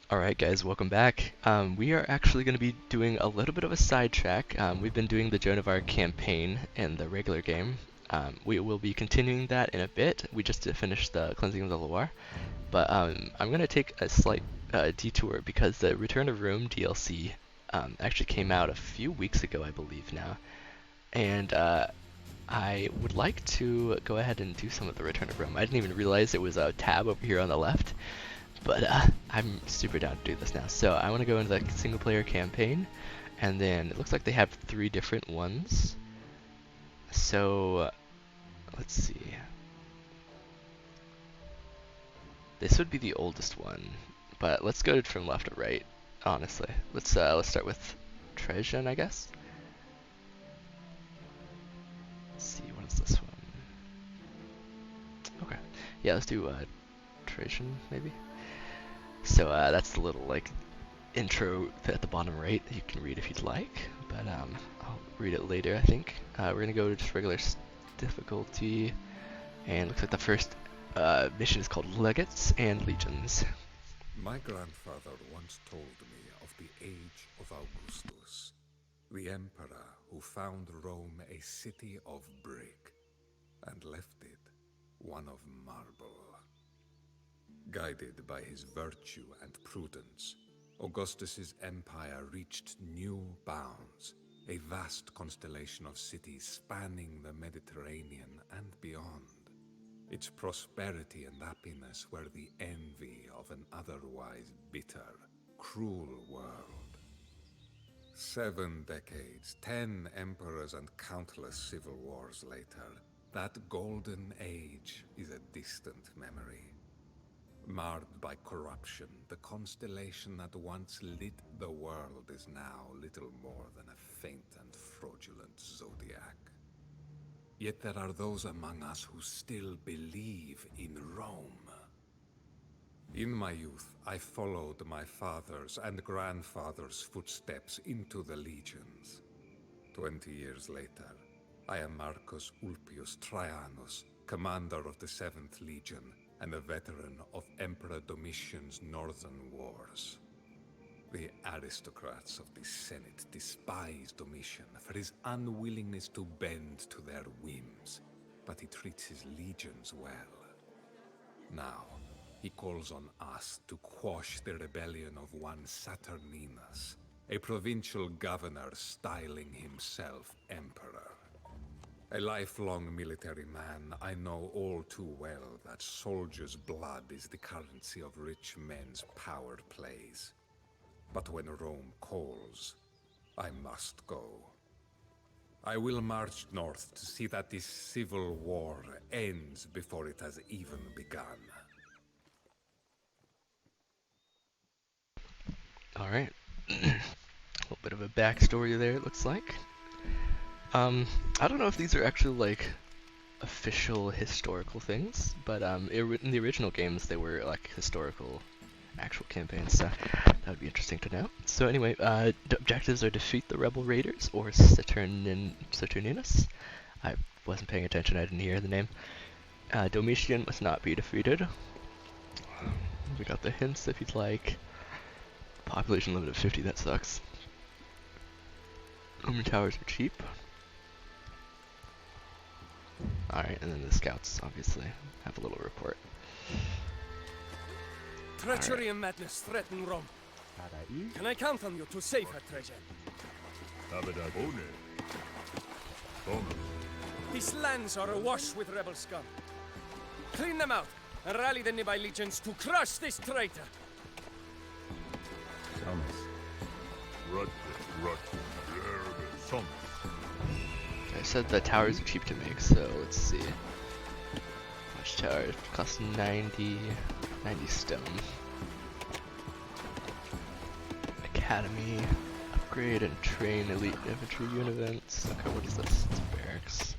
Alright guys, welcome back. We are actually going to be doing a little bit of a sidetrack. We've been doing the Joan of Arc campaign in the regular game. We will be continuing that in a bit. We just finished the Cleansing of the Loire. But I'm going to take a slight detour because the Return of Rome DLC actually came out a few weeks ago, I believe now. And I would like to go ahead and do some of the Return of Rome. I didn't even realize it was a tab over here on the left. But I'm super down to do this now. So I want to go into the single player campaign, and then it looks like they have 3 different ones. So let's see. This would be the oldest one, but let's go from left to right. Honestly, let's start with Trajan, I guess. Let's see, what is this one? Okay, yeah, let's do Trajan maybe. So that's the little like intro at the bottom right that you can read if you'd like, but I'll read it later, I think. We're gonna go to just regular difficulty, and looks like the first mission is called Legates and Legions. My grandfather once told me of the age of Augustus, the emperor who found Rome a city of brick and left it one of marble. Guided by his virtue and prudence, Augustus's empire reached new bounds, a vast constellation of cities spanning the Mediterranean and beyond. Its prosperity and happiness were the envy of an otherwise bitter, cruel world. 7 decades, 10 emperors and countless civil wars later, that golden age is a distant memory. Marred by corruption, the constellation that once lit the world is now little more than a faint and fraudulent zodiac. Yet there are those among us who still believe in Rome. In my youth, I followed my father's and grandfather's footsteps into the legions. 20 years later, I am Marcus Ulpius Traianus, commander of the 7th Legion, and a veteran of Emperor Domitian's northern wars. The aristocrats of the Senate despise Domitian for his unwillingness to bend to their whims, but he treats his legions well. Now, he calls on us to quash the rebellion of one Saturninus, a provincial governor styling himself emperor. A lifelong military man, I know all too well that soldiers' blood is the currency of rich men's power plays. But when Rome calls, I must go. I will march north to see that this civil war ends before it has even begun. Alright. A little bit of a backstory there, it looks like. I don't know if these are actually like official historical things, but in the original games they were like historical actual campaigns, so that would be interesting to know. So anyway, objectives are defeat the rebel raiders or Saturninus. I wasn't paying attention, I didn't hear the name. Domitian must not be defeated. We got the hints if you'd like. Population limit of 50, that sucks. Roman towers are cheap. Alright, and then the scouts obviously have a little report. Treachery and madness threaten Rome. Can I count on you to save her, Trajan? These lands are awash with rebel scum. Clean them out and rally the nearby legions to crush this traitor. I said the towers are cheap to make, so let's see. Watchtower costs 90 stone. Academy, upgrade and train elite infantry units. Okay, what is this? It's barracks.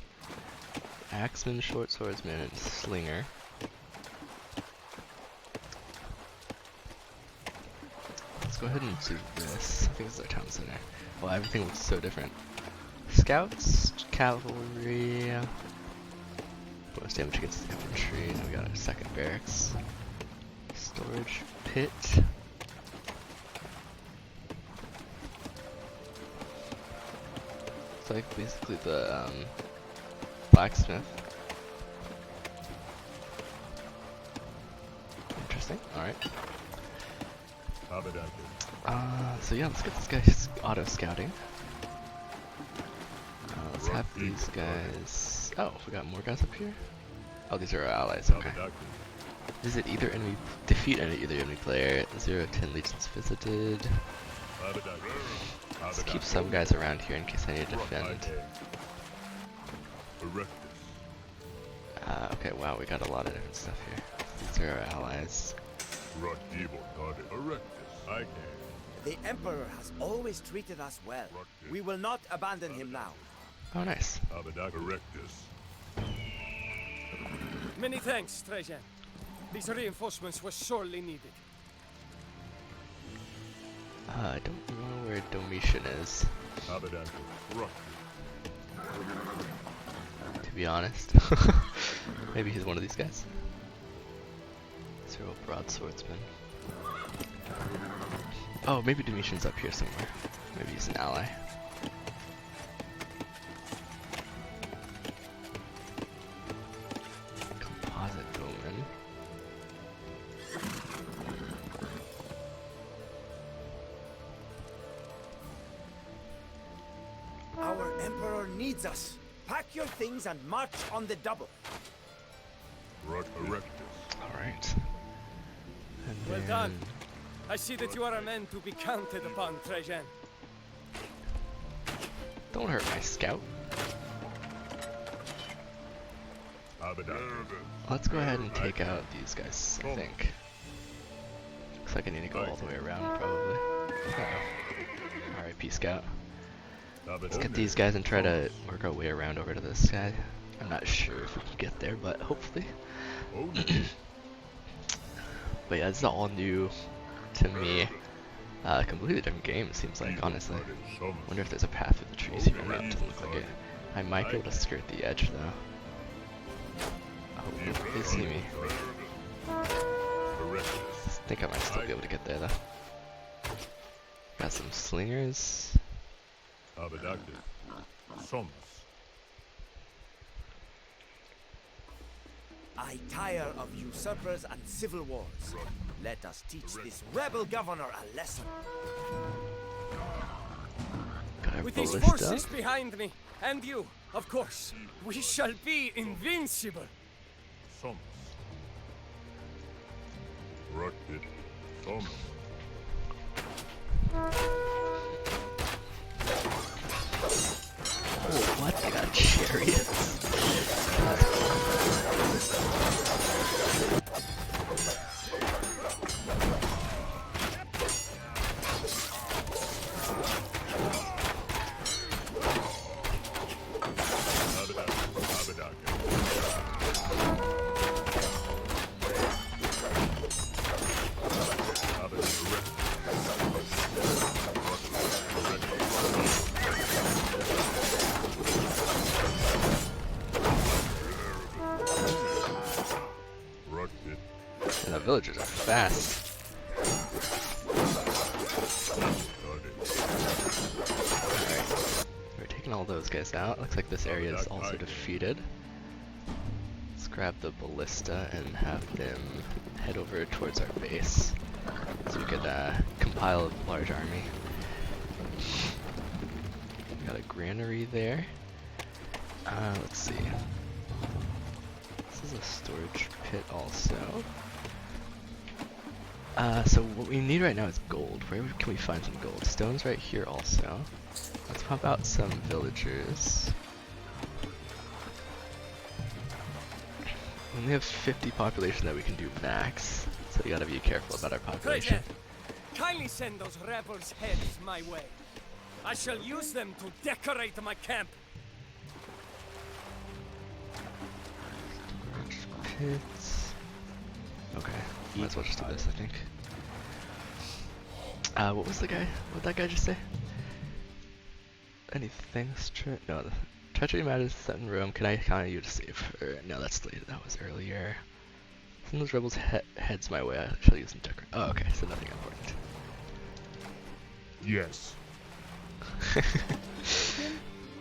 Axeman, short swordsman, and slinger. Let's go ahead and do this. I think this is our town center. Well, everything looks so different. Scouts, cavalry, bonus damage against infantry. Now we got a second barracks. Storage pit. It's like basically the blacksmith. Interesting. All right. So yeah, let's get this guy's auto scouting. Let's have these guys. Oh, we got more guys up here. Oh, these are our allies. Okay. Visit either enemy, defeat either enemy player. 0-10 legions visited. Let's keep some guys around here in case I need to defend. Okay, wow, we got a lot of different stuff here. These are our allies. The Emperor has always treated us well. We will not abandon him now. Oh, nice. Many thanks, Trajan. These reinforcements were sorely needed. I don't know where Domitian is, to be honest. Maybe he's one of these guys. Zero broadswordsman. Oh, maybe Domitian's up here somewhere. Maybe he's an ally. Composite bowman. Our Emperor needs us. Pack your things and march on the double. Alright. Well done. I see that you are a man to be counted upon, Trajan. Don't hurt my scout. Let's go ahead and take out these guys, I think. Looks like I need to go all the way around, probably. Uh-oh. RIP scout. Let's get these guys and try to work our way around over to this guy. I'm not sure if we can get there, but hopefully. But yeah, this is all new to me. Completely different game, it seems like, honestly. Wonder if there's a path through the trees here. No, it doesn't look like it. I might be able to skirt the edge, though. I hope they see me. I think I might still be able to get there, though. Got some slingers. I tire of usurpers and civil wars. Let us teach this rebel governor a lesson. Got our With these ballista. forces behind me, and you, of course, we shall be invincible. Oh, what? They got chariots. And the villagers are fast. Alright, we're taking all those guys out. Looks like this area is also defeated. Let's grab the ballista and have them head over towards our base so we could compile a large army. We got a granary there. Let's see. This is a storage pit also. So what we need right now is gold. Where can we find some gold? Stone's right here also. Let's pump out some villagers. We only have 50 population that we can do max, so we gotta be careful about our population. Trajan, kindly send those rebels' heads my way. I shall use them to decorate my camp. Pits. Okay, might as well just do this, I think. What was the guy? What did that guy just say? Anything? No, the treachery matters set in Rome. Can I count on you to save her? No, that's later. That was earlier. Send those rebels heads my way. I shall use them decorate. Oh, okay, so nothing important. Yes.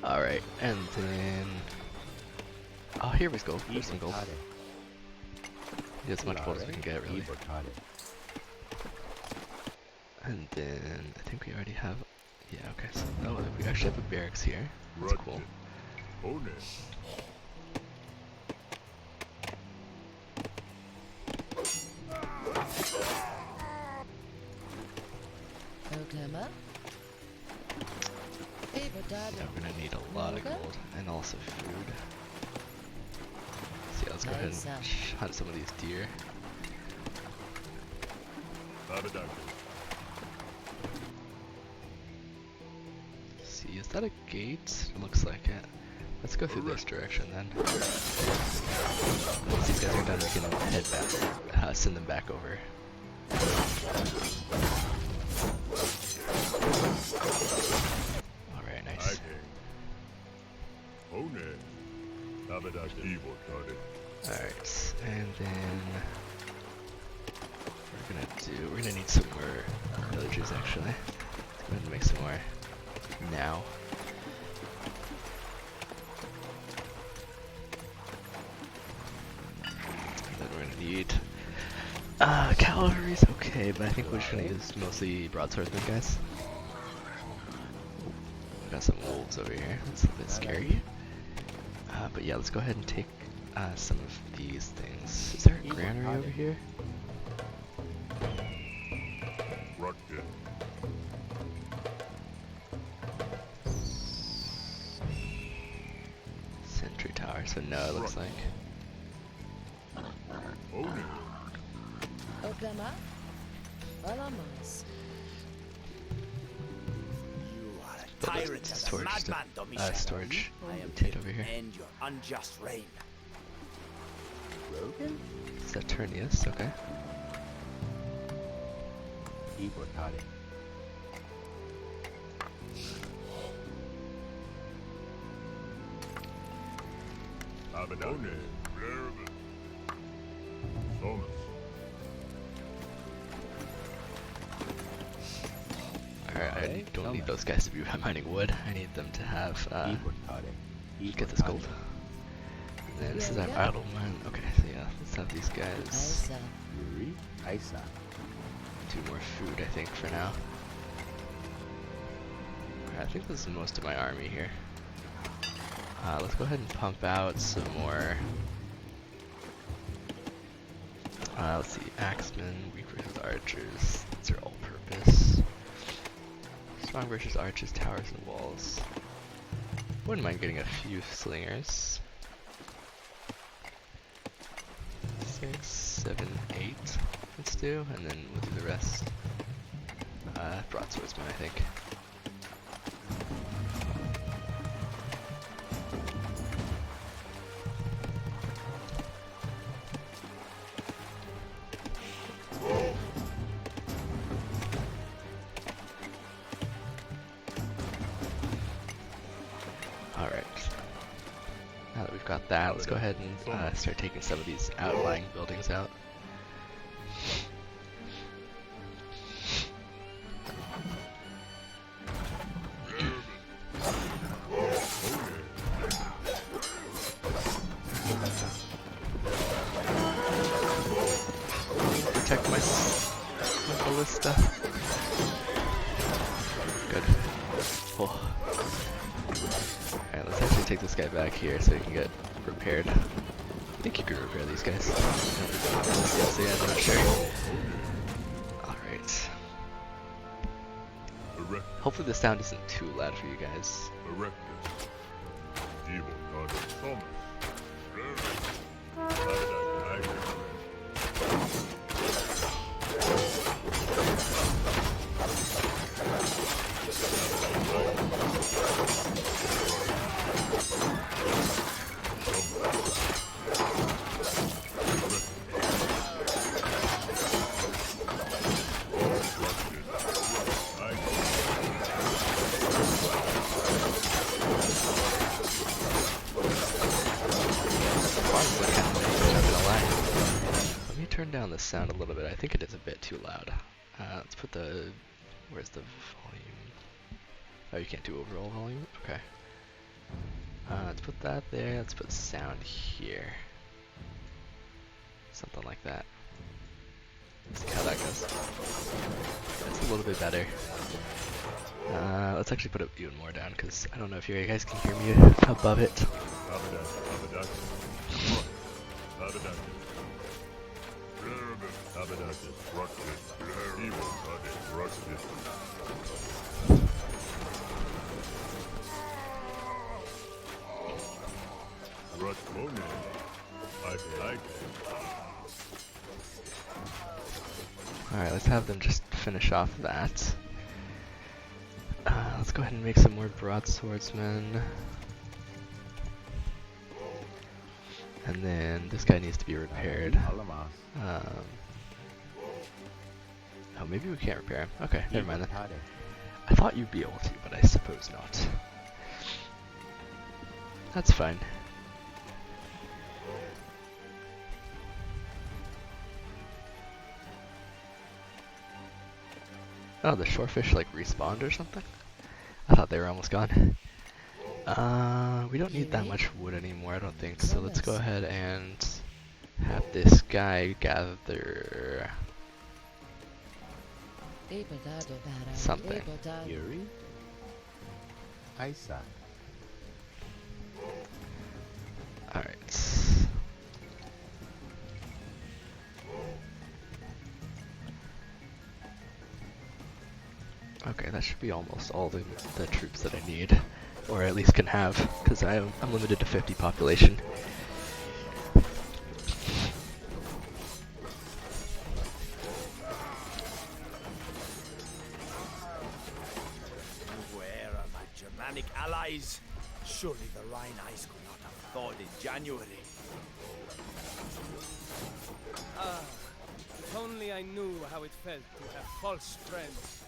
Alright, and then... Oh, here we go. Here's some gold. Get as much gold as we can get, really. And then, I think we already have... Yeah, okay, so... Oh, we actually have a barracks here. That's cool. Yeah, we're gonna need a lot of gold, and also food. So yeah, let's go ahead and hunt some of these deer. See, is that a gate? It looks like it. Let's go through this direction then. Once these guys are done, we can head back, send them back over. Alright, nice. Alright, and then we're gonna need some more villagers actually. Let's go ahead and make some more now. And then we're gonna need cavalry's okay, but I think we're just gonna use mostly broadswordsmen, guys. We got some wolves over here. That's a bit scary. But yeah, let's go ahead and take some of these things. Is there a granary over here? Sentry tower, so no, it looks like. You are a tyrant and a madman, Domitian. Storage I am take here over here. to end your unjust reign. Saturnius, okay. Alright, I don't need those guys to be mining wood. I need them to have, get this gold. And then this is our idle mine. Okay, so yeah, let's have these guys do more food, I think, for now. Alright, I think this is most of my army here. Let's go ahead and pump out some more. Let's see, axemen, weak versus archers. These are all purpose. Strong versus archers, towers, and walls. Wouldn't mind getting a few slingers. 6, 7, 8. Let's do, and then we'll do the rest. Broadswordsman, I think. Alright. Now that we've got that, let's go ahead and start taking some of these outlying buildings out. Protect my ballista. Good. Oh. Alright, let's actually take this guy back here so he can get repaired. I think you can repair these guys. Yes, yeah, I'm not sure. Alright. Hopefully the sound isn't too loud for you guys. Turn down the sound a little bit. I think it is a bit too loud. Let's put the... Where's the volume? Oh, you can't do overall volume? Okay. Let's put that there. Let's put sound here. Something like that. Let's see how that goes. That's a little bit better. Let's actually put it even more down because I don't know if you guys can hear me above it. Alright, let's have them just finish off that. Let's go ahead and make some more broadswordsmen. And then this guy needs to be repaired. Oh, maybe we can't repair him. Okay, never mind then. I thought you'd be able to, but I suppose not. That's fine. Oh, the shorefish like respawned or something? I thought they were almost gone. We don't need that much wood anymore, I don't think, so let's go ahead and have this guy gather something. Yuri? Isaac. Alright. Okay, that should be almost all the troops that I need. Or at least can have, because I'm limited to 50 population. Where are my Germanic allies? Surely the Rhine ice could not have thawed in January. Ah, if only I knew how it felt to have false friends.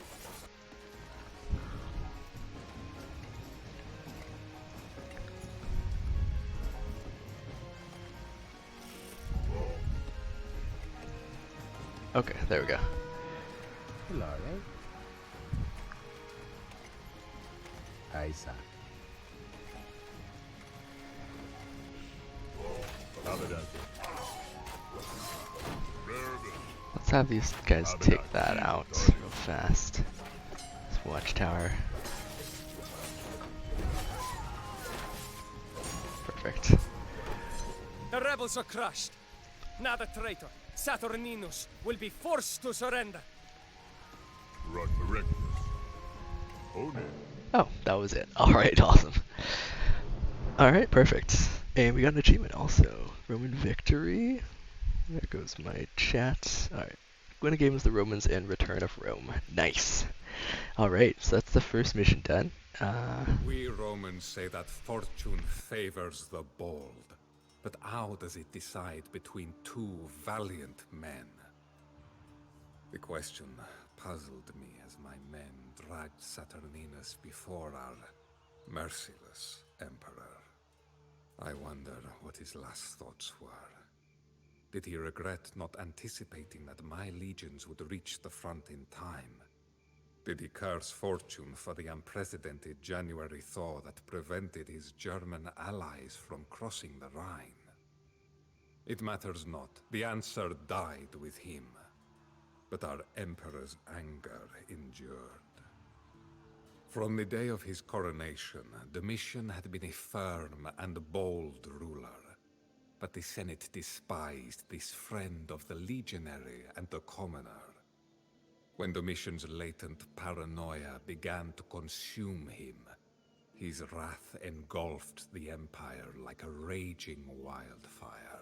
Okay, there we go. Isaac. Let's have these guys take that out real fast. This watchtower. Perfect. The rebels are crushed. Now the traitor, Saturninus, will be forced to surrender. Oh, that was it. Alright, awesome. Alright, perfect. And we got an achievement also. Roman victory. There goes my chat. Alright. Win a game with the Romans and return of Rome. Nice. Alright, so that's the first mission done. We Romans say that fortune favors the bold. But how does it decide between two valiant men? The question puzzled me as my men dragged Saturninus before our merciless emperor. I wonder what his last thoughts were. Did he regret not anticipating that my legions would reach the front in time? Did he curse fortune for the unprecedented January thaw that prevented his German allies from crossing the Rhine? It matters not. The answer died with him. But our emperor's anger endured. From the day of his coronation, Domitian had been a firm and bold ruler. But the Senate despised this friend of the legionary and the commoner. When Domitian's latent paranoia began to consume him, his wrath engulfed the empire like a raging wildfire.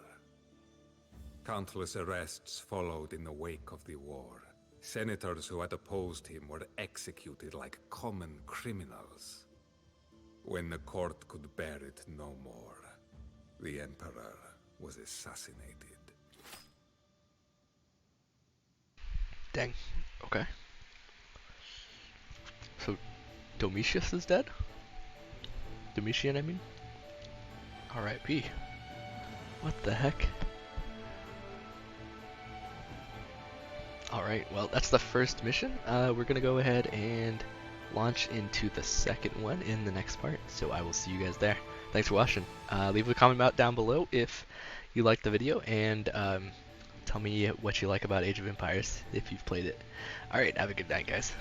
Countless arrests followed in the wake of the war. Senators who had opposed him were executed like common criminals. When the court could bear it no more, the emperor was assassinated. Dang. Okay. So, Domitius is dead? Domitian, I mean? R.I.P. What the heck? Alright, well, that's the first mission. We're gonna go ahead and launch into the second one in the next part, so I will see you guys there. thanks for watching. Leave a comment out down below if you liked the video, and tell me what you like about Age of Empires if you've played it. Alright, have a good night, guys.